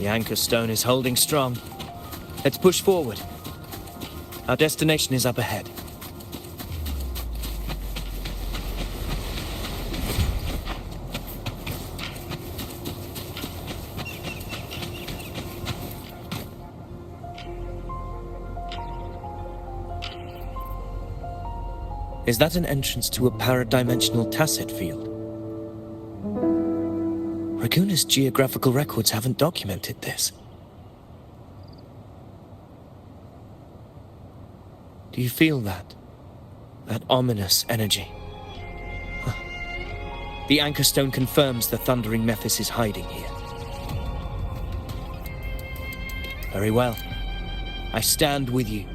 The anchor stone is holding strong. Let's push forward. Our destination is up ahead. Is that an entrance to a paradimensional tacit field? Raguna's geographical records haven't documented this. Do you feel that? That ominous energy? Huh. The anchor stone confirms the Thundering Mephis is hiding here. Very well. I stand with you.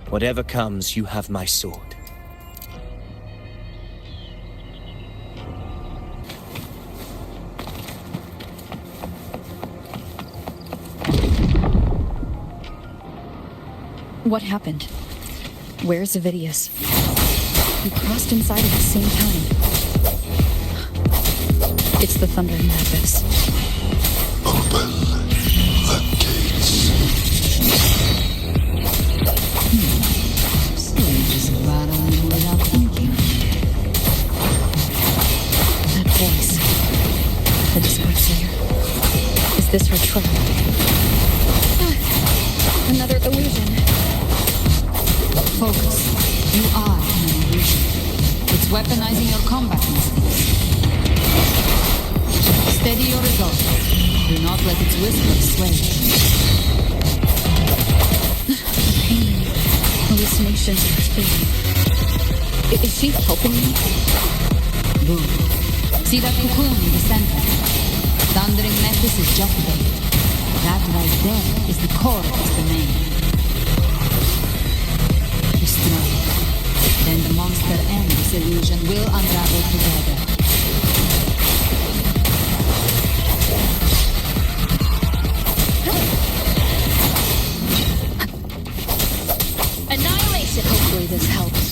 Whatever comes, you have my sword. What happened? Where's Avidius? We crossed inside at the same time. It's the Thundering Mephis. Open the gates. Just rattling without thinking. That voice. The Discord Slayer. Is this her trap? Another illusion. Focus. You are an illusion. It's weaponizing your combat instincts. Steady your resolve. Do not let its whisper sway. Pain. Hallucinations are fading. Is she helping me? Boom. See that cocoon in the center? Thundering Mephis is just there. That right there is the core of its domain. Destroy it. Then the monster and this illusion will unravel together. Annihilation! Hopefully this helps.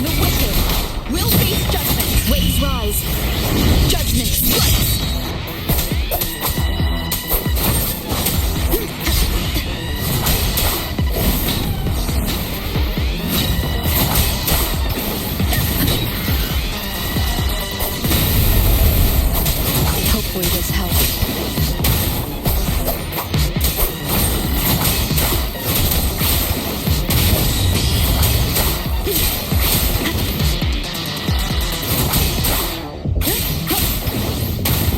The wicked will face judgment. Waves rise. Judgment strikes. Hopefully this helps.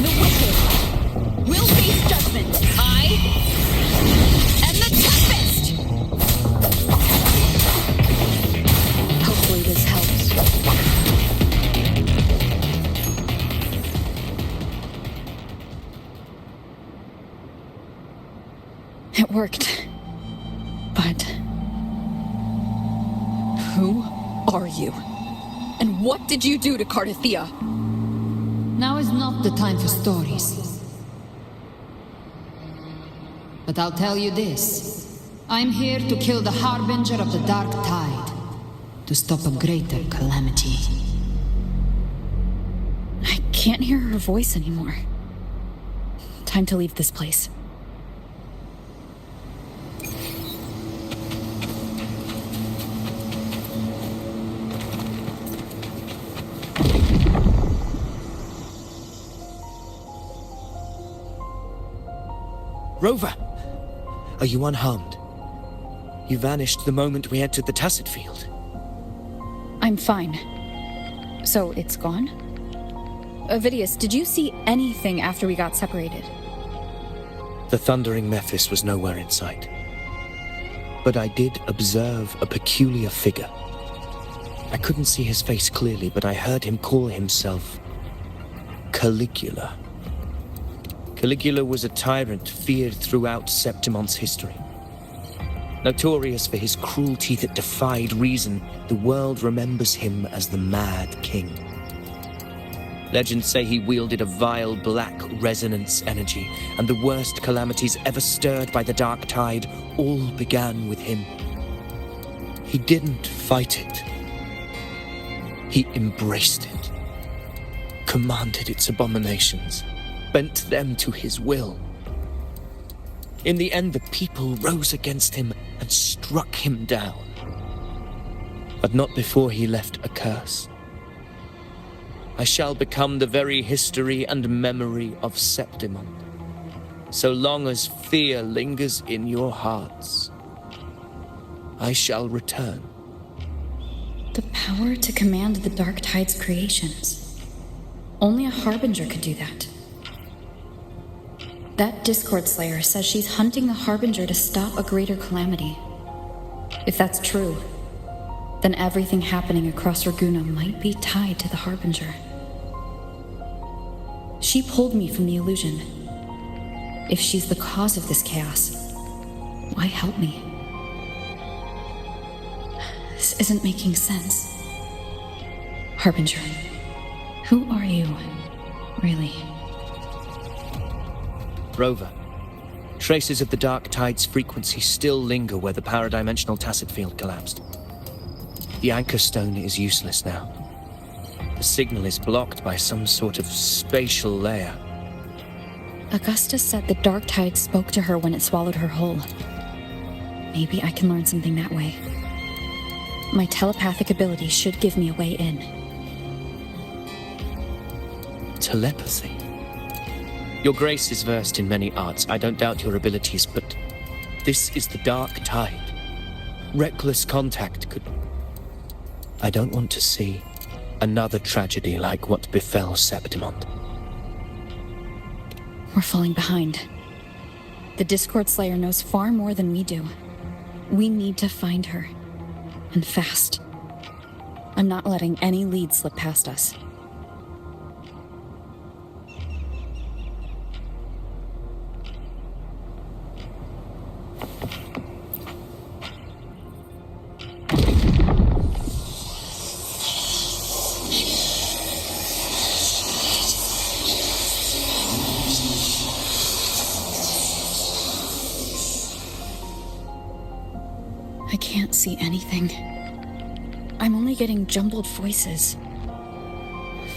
The wicked will face judgment. I am the Tempest. Hopefully this helps. It worked. But who are you? And what did you do to Cardathia? Now is not the time for stories. But I'll tell you this. I'm here to kill the harbinger of the dark tide. To stop a greater calamity. I can't hear her voice anymore. Time to leave this place. Rover! Are you unharmed? You vanished the moment we entered the tacit field. I'm fine. So it's gone? Avidius, did you see anything after we got separated? The Thundering Mephis was nowhere in sight. But I did observe a peculiar figure. I couldn't see his face clearly, but I heard him call himself Caligula. Caligula was a tyrant feared throughout Septimon's history. Notorious for his cruelty that defied reason, the world remembers him as the Mad King. Legends say he wielded a vile black resonance energy, and the worst calamities ever stirred by the dark tide all began with him. He didn't fight it. He embraced it. commanded its abominations, bent them to his will. In the end, the people rose against him and struck him down. But not before he left a curse. I shall become the very history and memory of Septimond, so long as fear lingers in your hearts. I shall return. The power to command the Dark Tide's creations. Only a Harbinger could do that. That Discord Slayer says she's hunting the Harbinger to stop a greater calamity. If that's true, then everything happening across Raguna might be tied to the Harbinger. She pulled me from the illusion. If she's the cause of this chaos, why help me? This isn't making sense. Harbinger, who are you, really? Rover, traces of the Dark Tide's frequency still linger where the paradimensional tacit field collapsed. The anchor stone is useless now. The signal is blocked by some sort of spatial layer. Augusta said the Dark Tide spoke to her when it swallowed her whole. Maybe I can learn something that way. My telepathic ability should give me a way in. Telepathy? Your Grace is versed in many arts. I don't doubt your abilities, but this is the Dark Tide. Reckless contact could... I don't want to see another tragedy like what befell Septimond. We're falling behind. The Discord Slayer knows far more than we do. We need to find her. And fast. I'm not letting any lead slip past us. I can't see anything. I'm only getting jumbled voices.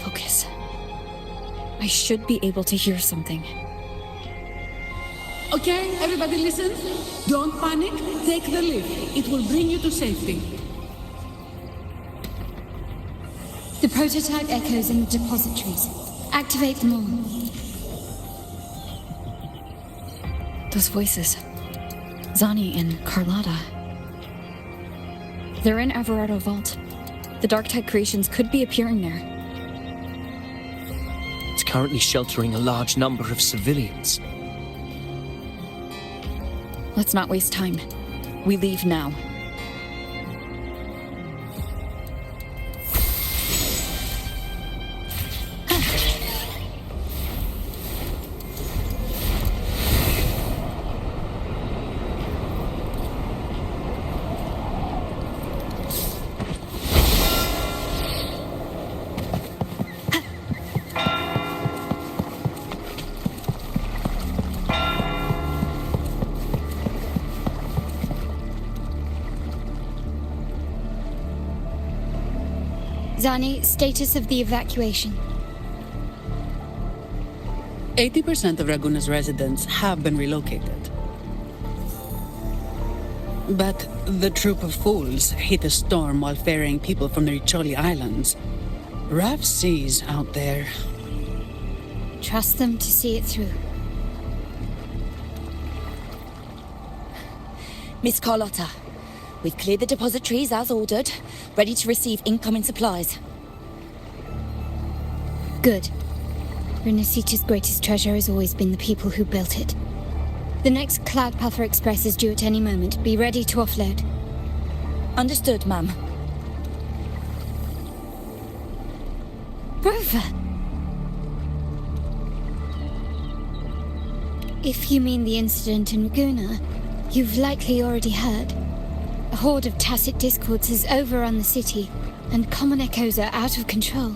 Focus. I should be able to hear something. Okay, everybody listen. Don't panic. Take the lift. It will bring you to safety. The prototype echoes in the depositories. Activate them all. Those voices. Zani and Carlotta. They're in Everardo Vault. The Dark Tide creations could be appearing there. It's currently sheltering a large number of civilians. Let's not waste time. We leave now. Zani, status of the evacuation. 80% of Raguna's residents have been relocated. But the troop of fools hit a storm while ferrying people from the Riccioli Islands. Rough seas out there. Trust them to see it through. Miss Carlotta, we've cleared the depositories as ordered, ready to receive incoming supplies. Good. Renacita's greatest treasure has always been the people who built it. The next Cloudpather Express is due at any moment. Be ready to offload. Understood, ma'am. Rover! If you mean the incident in Raguna, you've likely already heard. A horde of tacit discords has overrun the city, and common echoes are out of control.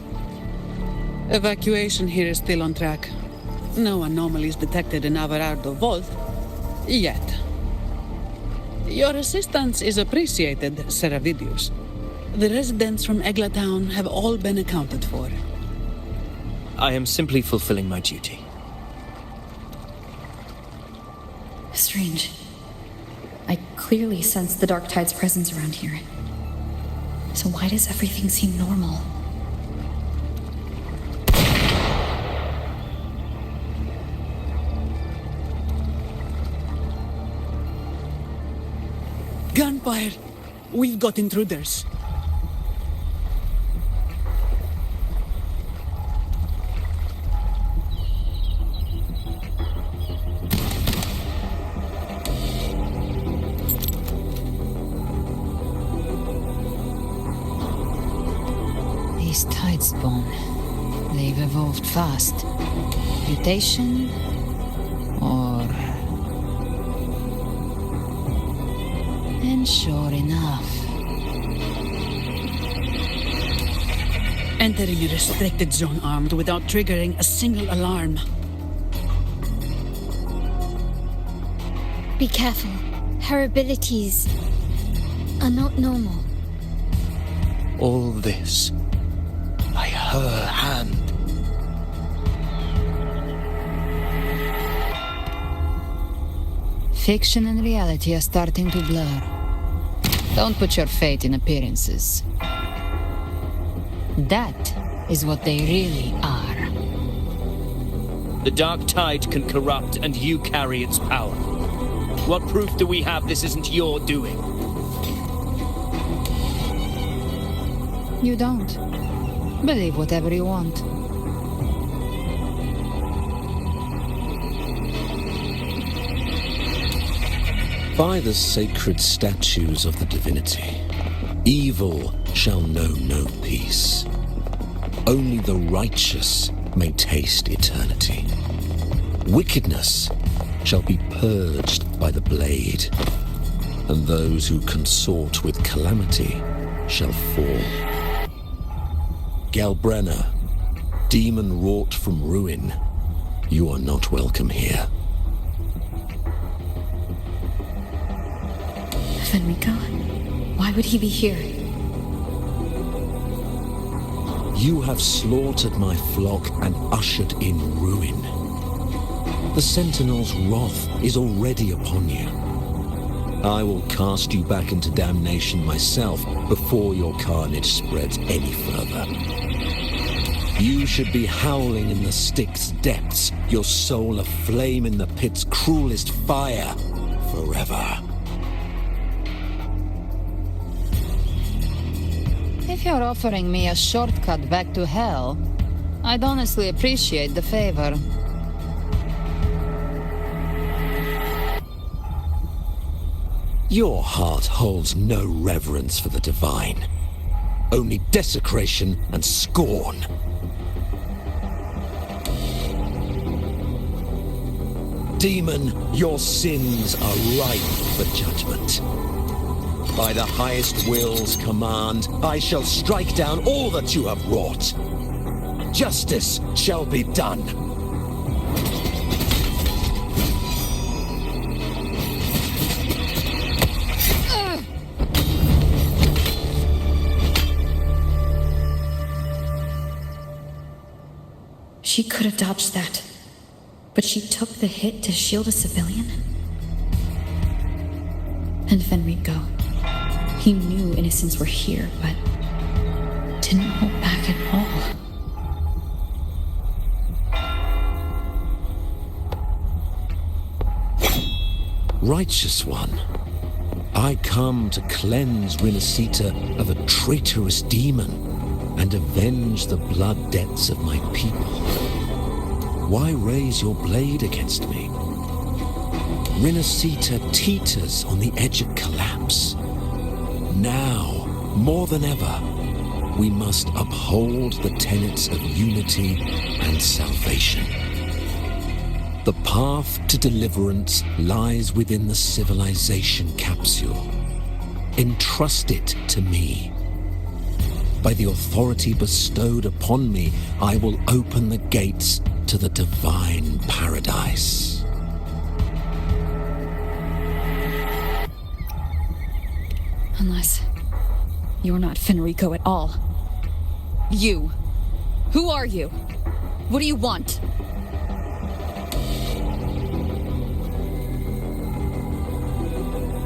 Evacuation here is still on track. No anomalies detected in Everardo Vault. Yet. Your assistance is appreciated, Seravidius. The residents from Eglatown have all been accounted for. I am simply fulfilling my duty. Strange. I clearly sense the Dark Tide's presence around here. So why does everything seem normal? Gunfire! We've got intruders. These Tidespawn, they've evolved fast. Mutation? Or... And sure enough... Entering a restricted zone armed without triggering a single alarm. Be careful. Her abilities are not normal. All this by her hand. Fiction and reality are starting to blur. Don't put your faith in appearances. That is what they really are. The Dark Tide can corrupt, and you carry its power. What proof do we have this isn't your doing? You don't. Believe whatever you want. By the sacred statues of the divinity, evil shall know no peace. Only the righteous may taste eternity. Wickedness shall be purged by the blade, and those who consort with calamity shall fall. Galbrena, demon wrought from ruin, you are not welcome here. Fenrico? Why would he be here? You have slaughtered my flock and ushered in ruin. The Sentinel's wrath is already upon you. I will cast you back into damnation myself before your carnage spreads any further. You should be howling in the Styx's depths, your soul aflame in the pit's cruelest fire, forever. If you're offering me a shortcut back to hell, I'd honestly appreciate the favor. Your heart holds no reverence for the divine, only desecration and scorn. Demon, your sins are ripe for judgment. By the highest will's command, I shall strike down all that you have wrought. Justice shall be done. She could have dodged that, but she took the hit to shield a civilian? And Fenrico, he knew innocents were here, but didn't hold back at all. Righteous one, I come to cleanse Renacita of a traitorous demon and avenge the blood debts of my people. Why raise your blade against me? Renacita teeters on the edge of collapse. Now, more than ever, we must uphold the tenets of unity and salvation. The path to deliverance lies within the civilization capsule. Entrust it to me. By the authority bestowed upon me, I will open the gates to the divine paradise. Unless you're not Fenrico at all. You. Who are you? What do you want?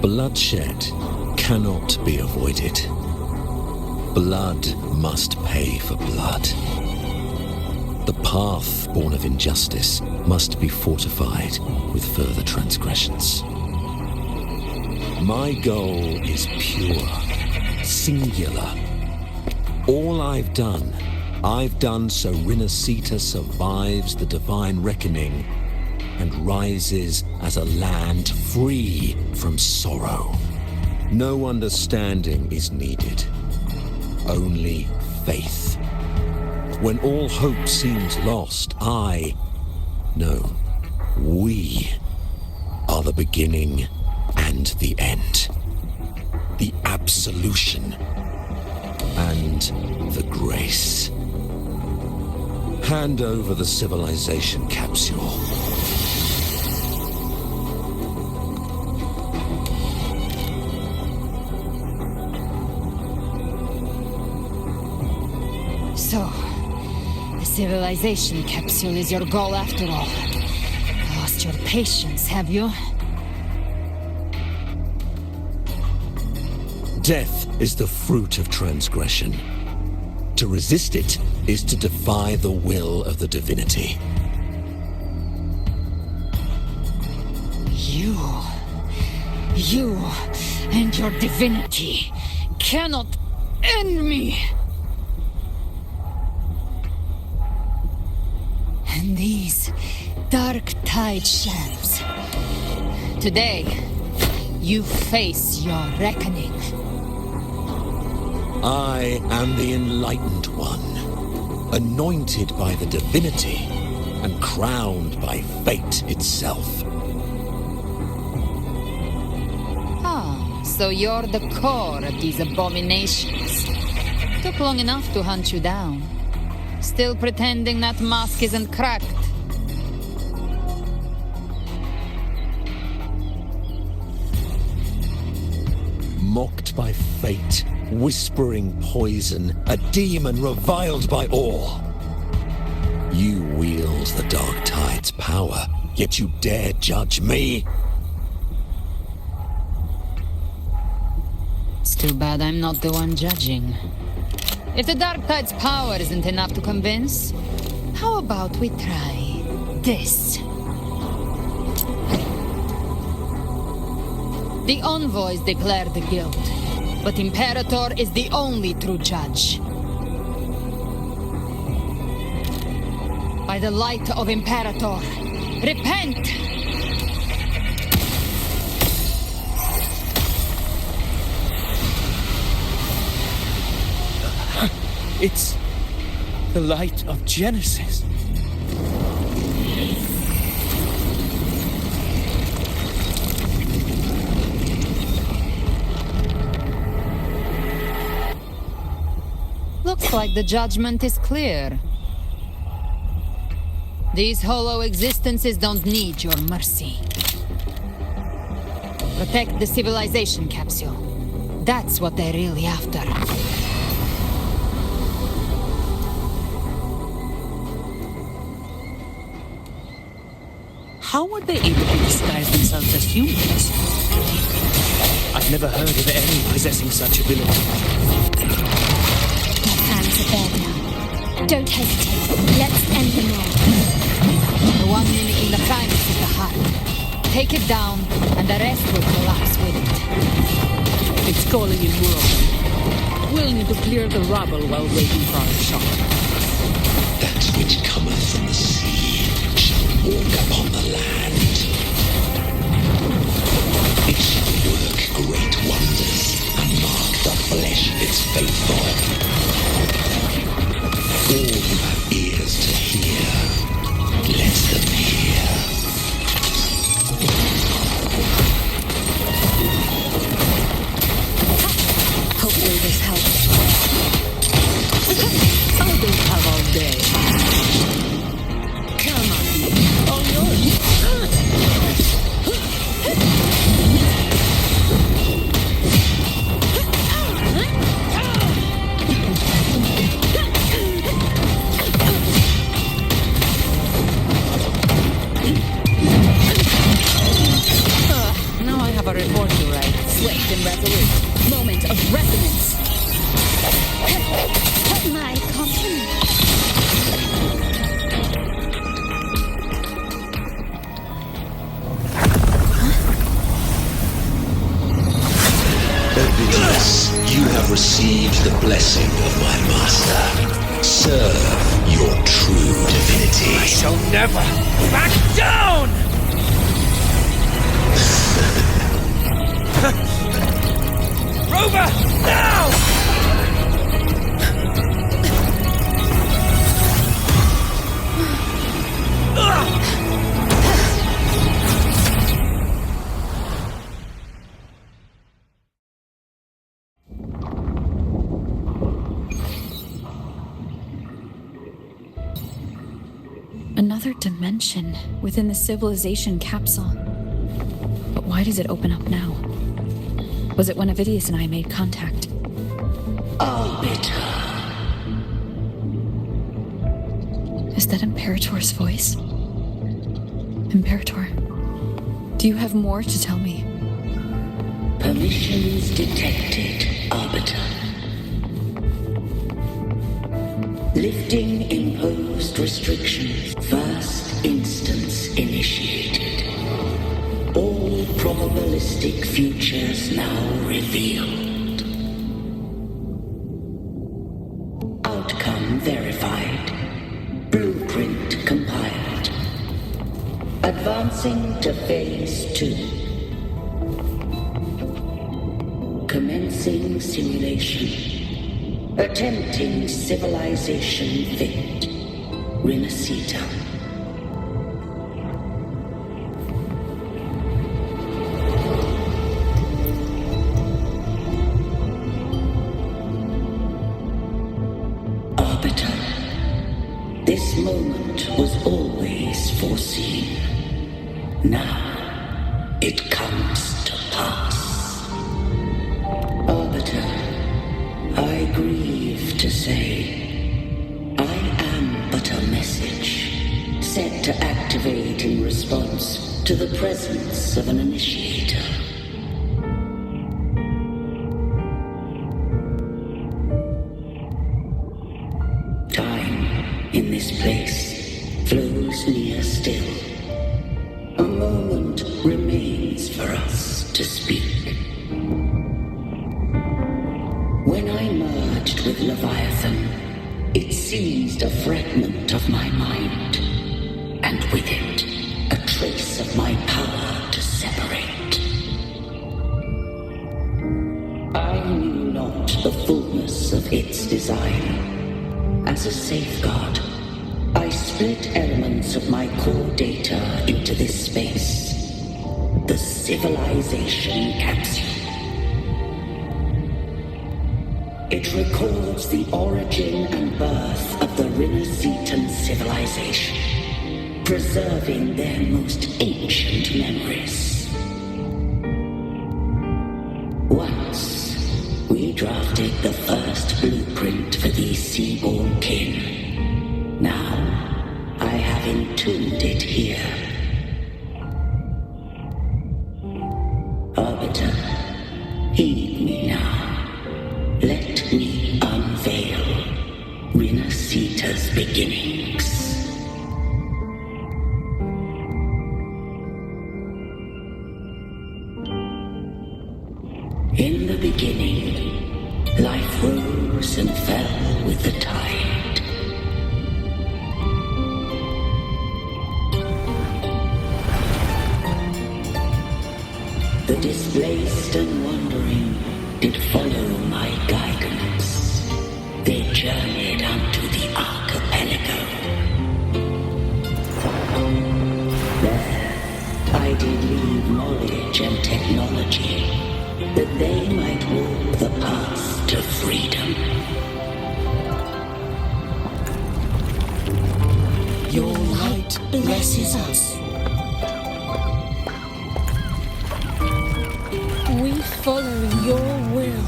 Bloodshed cannot be avoided. Blood must pay for blood. The path born of injustice must be fortified with further transgressions. My goal is pure, singular. All I've done so Rinascita survives the divine reckoning and rises as a land free from sorrow. No understanding is needed, only faith. When all hope seems lost, we are the beginning and the end. The absolution and the grace. Hand over the civilization capsule. So, the civilization capsule is your goal after all. Lost your patience, have you? Death is the fruit of transgression. To resist it is to defy the will of the divinity. You and your divinity cannot end me. And these dark tide shelves. Today, you face your reckoning. I am the enlightened one, anointed by the divinity and crowned by fate itself. So you're the core of these abominations. Took long enough to hunt you down. Still pretending that mask isn't cracked. Mocked by fate, whispering poison, a demon reviled by all. You wield the dark tide's power, yet you dare judge me? It's too bad I'm not the one judging. If the dark tide's power isn't enough to convince, how about we try this? The envoys declare the guilt, but Imperator is the only true judge. By the light of Imperator, repent! It's the light of Genesis. Looks like the judgment is clear. These hollow existences don't need your mercy. Protect the civilization capsule. That's what they're really after. How were they able to disguise themselves as humans? I've never heard of any possessing such ability. My plans are there now. Don't hesitate. Let's end them all. The one mimicking the primates is the heart. Take it down, and the rest will collapse with it. It's calling in world. We'll need to clear the rubble while waiting for our shot. That which cometh from the sea shall walk upon the land. It shall work great wonders and mark the flesh its faithful. All who have ears to hear, let them hear. Hopefully this helps. I'll do Thus, you have received the blessing of my master. Serve your true divinity. I shall never back down! Rover, now! Another dimension within the civilization capsule. But why does it open up now? Was it when Avidius and I made contact? Arbiter. Is that Imperator's voice? Imperator, do you have more to tell me? Permissions detected, Arbiter. Lifting imposed restrictions. First instance initiated. All probabilistic futures now revealed. Outcome verified. Blueprint compiled. Advancing to phase 2. Commencing simulation. Attempting civilization fit. Renacita. Arbiter. This moment was always foreseen. Now it comes to pass. Arbiter. I grieve to say, I am but a message, set to activate in response to the presence of an initiator. Time in this place flows near still. A moment remains for us to speak. When I merged with Leviathan, it seized a fragment of my mind, and with it, a trace of my power to separate. I knew not the fullness of its design. As a safeguard, I split elements of my core data into this space, the civilization capsule. It records the origin and birth of the Renacetan civilization, preserving their most ancient memories. Once, we drafted the first blueprint for these seaborn kin. Now, I have entombed it here. Arbiter, heed me now. Let me unveil Renacita's beginnings. In the beginning, life rose and fell with the tide. The displaced and wandering did follow my guidance. They journeyed unto the archipelago. There, I did leave knowledge and technology, that they might walk the path to freedom. Your light blesses us. We follow your will.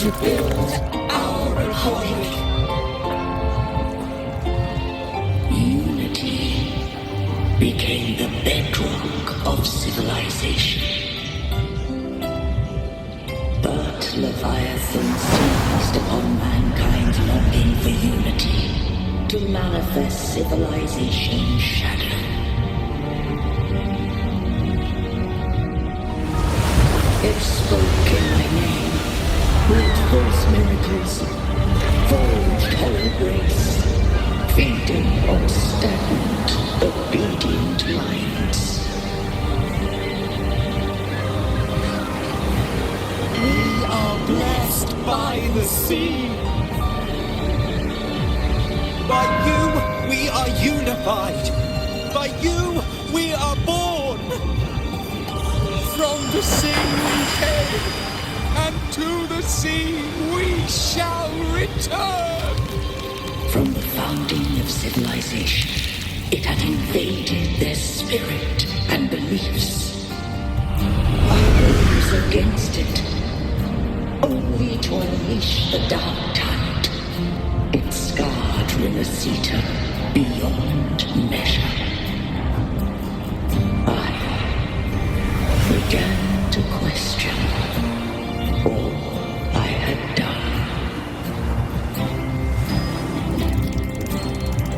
To build our republic. Unity became the bedrock of civilization. But Leviathan seized upon mankind's longing for unity to manifest civilization's shadow. grace, feeding on stagnant, obedient minds. We are blessed by the sea. By you, we are unified. By you, we are born. From the sea we came, and to the sea we shall return. From the founding of civilization, it had invaded their spirit and beliefs. I rose against it, only to unleash the dark tide. It scarred Rinasita beyond measure. I began to question all I had done.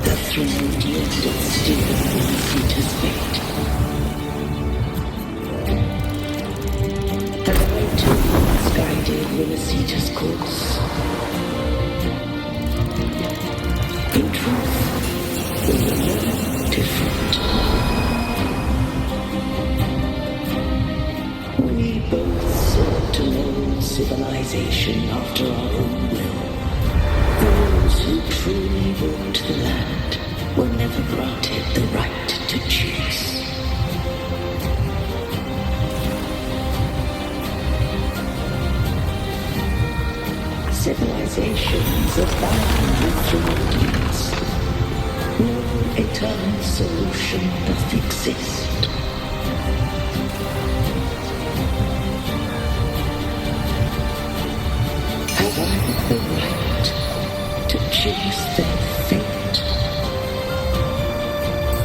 The Throne stood still in Rinasita's fate. Had I too misguided Rinasita's course? In truth, we were no different. We both sought to mold civilization after our own will. Those who truly walked the land were never granted the right to choose. Civilizations abound with Throne. No eternal solution doth exist. Have I the right to choose their fate?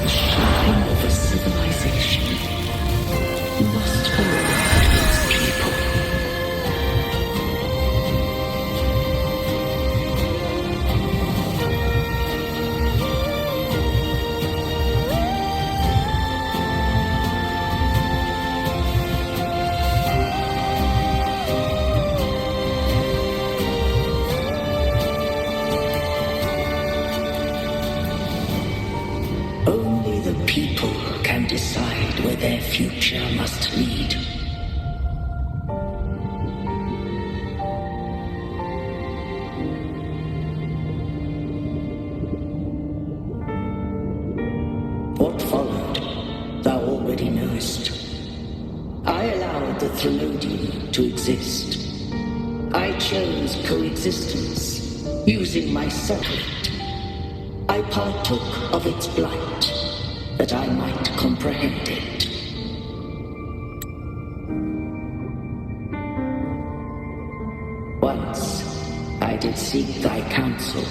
The shaping of a civilization must belong to its people. Only the people can decide where their future must lead. What followed, thou already knowest. I allowed the Throne to exist. I chose coexistence, using my settlement. I partook of its blight, that I might comprehend it. Once I did seek thy counsel.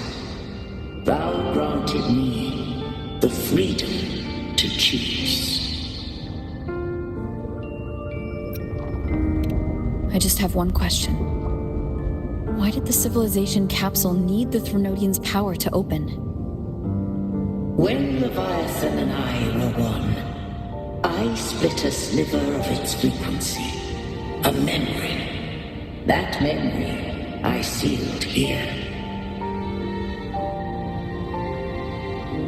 Thou granted me the freedom to choose. I just have one question. Why did the civilization capsule need the Threnodian's power to open? When Leviathan and I were one, I split a sliver of its frequency, a memory. That memory I sealed here.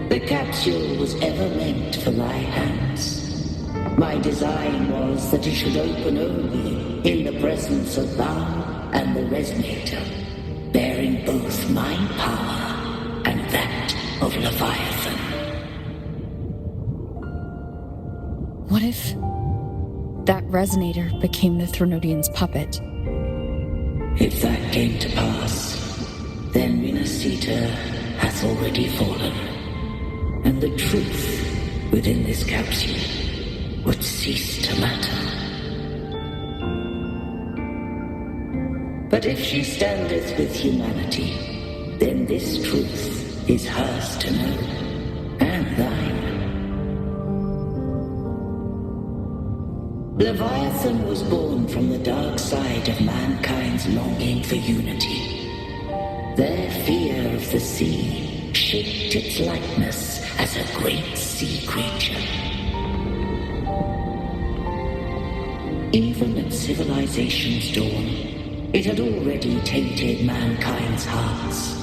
The capsule was ever meant for my hands. My design was that it should open only in the presence of thou and the Resonator, bearing both my power and that of Leviathan. What if that Resonator became the Threnodian's puppet? If that came to pass, then Rinasita hath already fallen, and the truth within this capsule would cease to matter. But if she standeth with humanity, then this truth is hers to know, and thine. Leviathan was born from the dark side of mankind's longing for unity. Their fear of the sea shaped its likeness as a great sea creature. Even at civilization's dawn, it had already tainted mankind's hearts.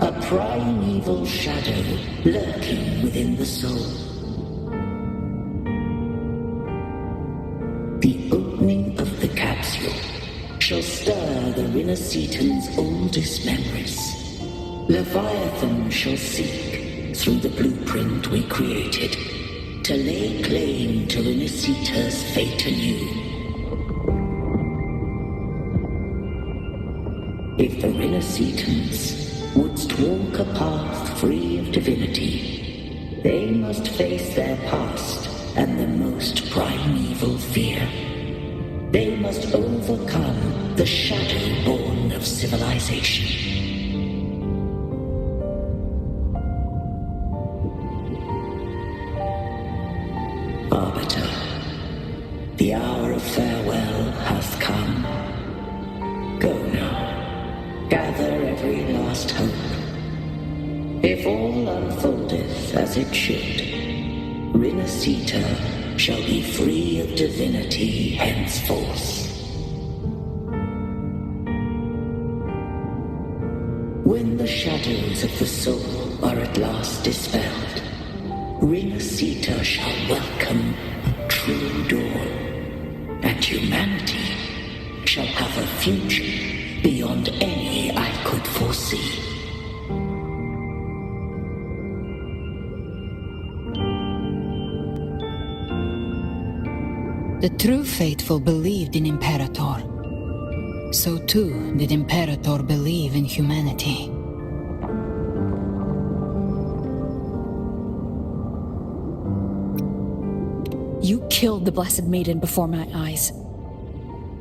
A primeval shadow lurking within the soul. The opening of the capsule shall stir the Rinascitan's oldest memories. Leviathan shall seek, through the blueprint we created, to lay claim to Rinascita's fate anew. If the Rinascitans wouldst walk a path free of divinity, they must face their past and the most primeval fear. They must overcome the shadow born of civilization. Arbiter, the hour of farewell hath come. Go now, gather every last hope. If all unfoldeth as it should, Rinascita shall be free of divinity henceforth. When the shadows of the soul are at last dispelled, Rinascita shall welcome a true dawn, and humanity shall have a future beyond any I could foresee. The true faithful believed in Imperator. So too did Imperator believe in humanity. You killed the Blessed Maiden before my eyes.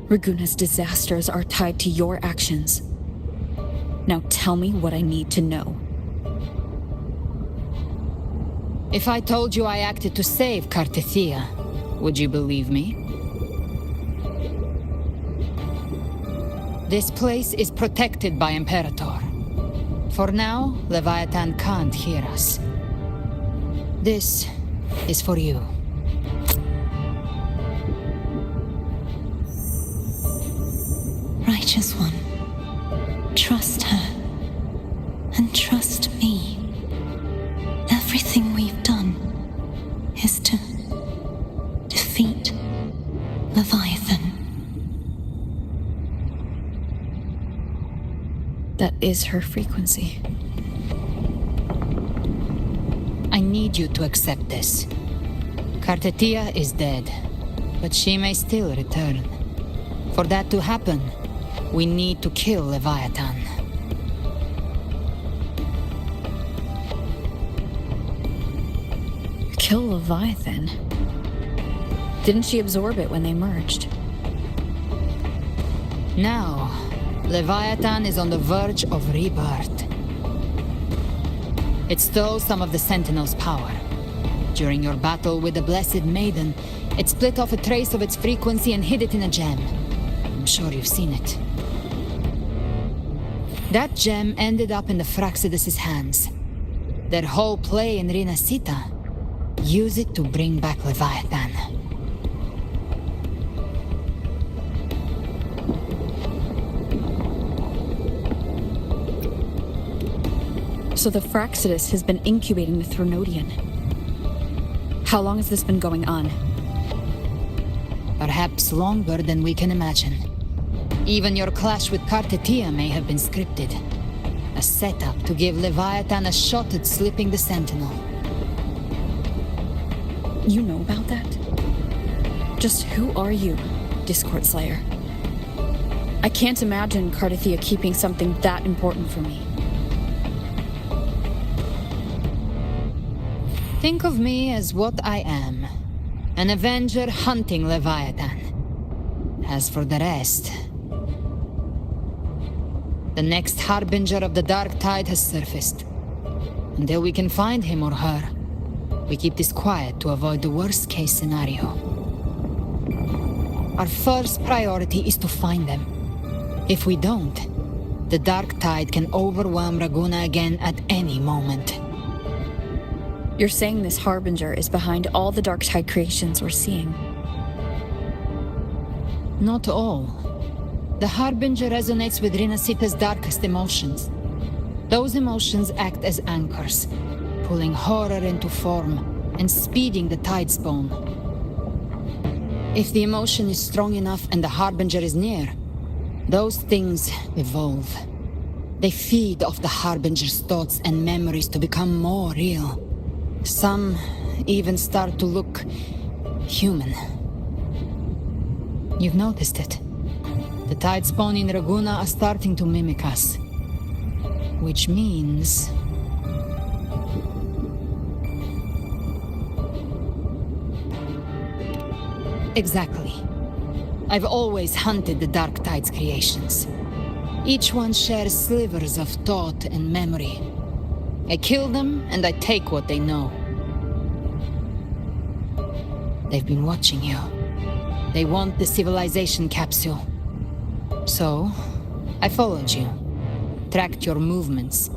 Raguna's disasters are tied to your actions. Now tell me what I need to know. If I told you I acted to save Cartethia, would you believe me? This place is protected by Imperator. For now, Leviathan can't hear us. This is for you. Righteous One, trust her, and trust me. Everything we've done is to defeat Leviathan. That is her frequency. I need you to accept this. Cartethia is dead, but she may still return. For that to happen, we need to kill Leviathan. Kill Leviathan? Didn't she absorb it when they merged? Now, Leviathan is on the verge of rebirth. It stole some of the Sentinel's power. During your battle with the Blessed Maiden, it split off a trace of its frequency and hid it in a gem. I'm sure you've seen it. That gem ended up in the Fraxidus' hands. Their whole play in Rinascita, use it to bring back Leviathan. So the Fraxidus has been incubating the Thronodian. How long has this been going on? Perhaps longer than we can imagine. Even your clash with Cartethia may have been scripted. A setup to give Leviathan a shot at slipping the Sentinel. You know about that? Just who are you, Discord Slayer? I can't imagine Cartethia keeping something that important from me. Think of me as what I am. An Avenger hunting Leviathan. As for the rest... The next Harbinger of the Dark Tide has surfaced. Until we can find him or her, we keep this quiet to avoid the worst-case scenario. Our first priority is to find them. If we don't, the Dark Tide can overwhelm Raguna again at any moment. You're saying this Harbinger is behind all the Dark Tide creations we're seeing? Not all. The Harbinger resonates with Rinascita's darkest emotions. Those emotions act as anchors, pulling horror into form and speeding the tidespawn. If the emotion is strong enough and the Harbinger is near, those things evolve. They feed off the Harbinger's thoughts and memories to become more real. Some even start to look human. You've noticed it. The tidespawn in Raguna are starting to mimic us. Which means... Exactly. I've always hunted the Dark Tide's creations. Each one shares slivers of thought and memory. I kill them, and I take what they know. They've been watching you. They want the civilization capsule. So, I followed you. Tracked your movements.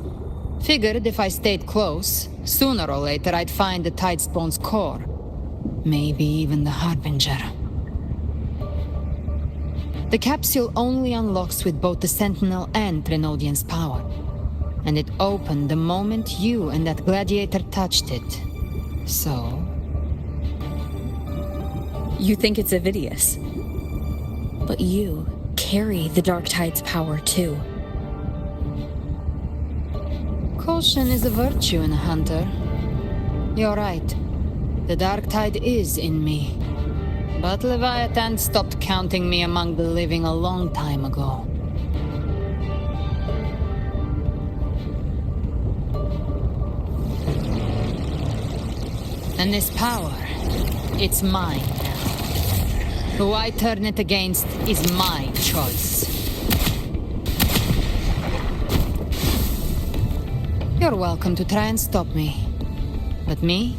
Figured if I stayed close, sooner or later I'd find the tidespawn's core. Maybe even the Harbinger. The capsule only unlocks with both the Sentinel and Trinodian's power. And it opened the moment you and that gladiator touched it. So... You think it's Avidius. But you carry the Dark Tide's power too. Caution is a virtue in a hunter. You're right. The Dark Tide is in me. But Leviathan stopped counting me among the living a long time ago. And this power, it's mine now. Who I turn it against is my choice. You're welcome to try and stop me. But me?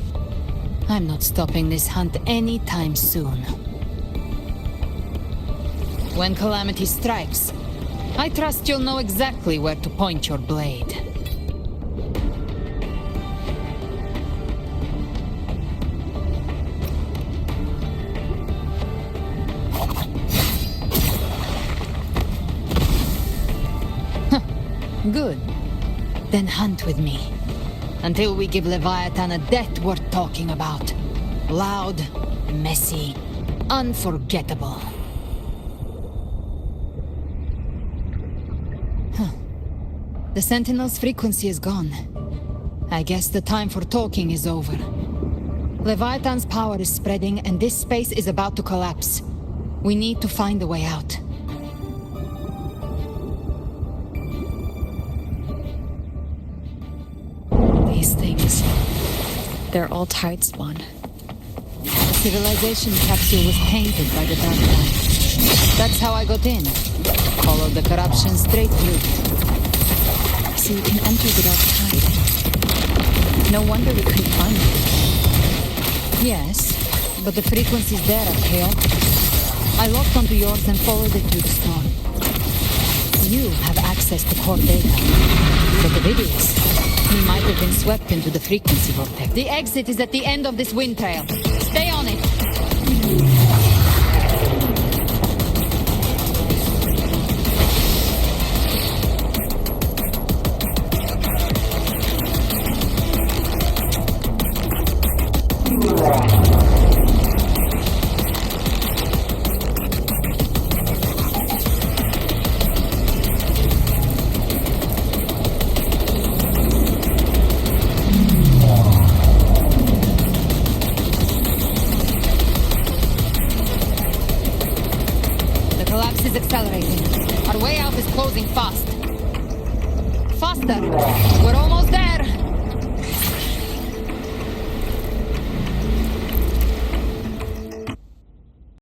I'm not stopping this hunt anytime soon. When calamity strikes, I trust you'll know exactly where to point your blade. Good. Then hunt with me. Until we give Leviathan a death worth talking about. Loud, messy, unforgettable. The Sentinel's frequency is gone. I guess the time for talking is over. Leviathan's power is spreading and this space is about to collapse. We need to find a way out. These things, they're all tidespawn. The civilization capsule was tainted by the Dark Tide. That's how I got in. Followed the corruption straight through. So you can enter the Dark Tide. No wonder we couldn't find it. Yes, but the frequencies there are chaotic. I locked onto yours and followed it through the storm. You have access to core data. But Avidius, he might have been swept into the frequency vortex. The exit is at the end of this wind trail. Stay on it! Accelerating. Our way out is closing fast. Faster! We're almost there!